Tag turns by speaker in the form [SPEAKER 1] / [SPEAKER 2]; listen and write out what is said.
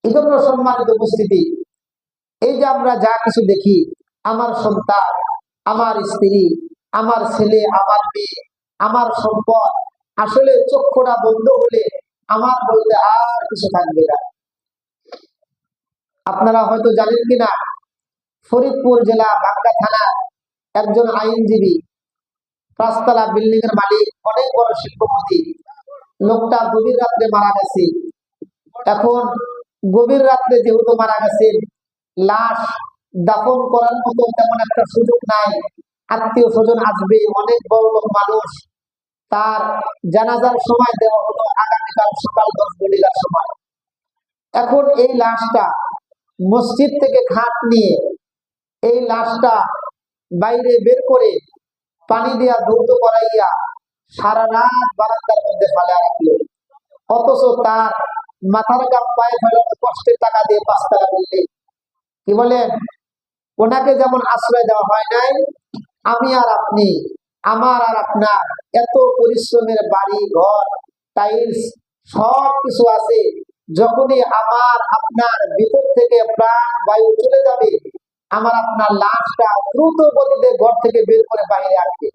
[SPEAKER 1] এই জন্য সম্মানিত উপস্থিতি, এই যে আমরা যা কিছু দেখি, আমার সন্তান, আমার স্ত্রী, আমার ছেলে, আমার মেয়ে, আমার সম্পদ, আসলে চক্ষুটা বন্ধ হলে আমার বলতে আর কিছু থাকবে না। আপনারা হয়তো জানেন কিনা, ফরিদপুর জেলা বাঁকড়া থানা একজন আইনজীবী, পাঁচতলা বিল্ডিং এর মালিক, অনেক বড় শিল্পপতি, লোকটা গভীর রাত্রে মারা গেছে। এখন গভীর রাত্রে যেহেতু মারা গেছেন, লাশ দাফন করার মতো তেমন একটা সুযোগ নাই। আত্মীয় স্বজন আসবে, অনেক বড় লোক মানুষ। তার জানাজার সময় দেওয়া হলো আগামীকাল সকাল 10 ঘটিকার সময়। এখন এই লাশটা মসজিদ থেকে খাট নিয়ে এই লাশটা বাইরে বের করে পানি দিয়া ধৌত করাইয়া সারা রাত বারান্দার মধ্যে ফেলা রাখলো। অথচ তার মাথার গাম পায়ে ফেলানো কষ্টের টাকা দিয়ে 5 টাকা বললে কি বলেন, ওনাকে যেমন আশ্রয় দেওয়া হয় নাই, আমি আর আপনি, আমার আর আপনার এত পরিশ্রমের বাড়ি ঘর টাইলস সব কিছু আছে, যখনই আমার আপনার ভিতর থেকে প্রাণ বায়ু চলে যাবে, আমার আপনার লাশটা দ্রুত গতিতে ঘর থেকে বের করে বাইরে আসবে।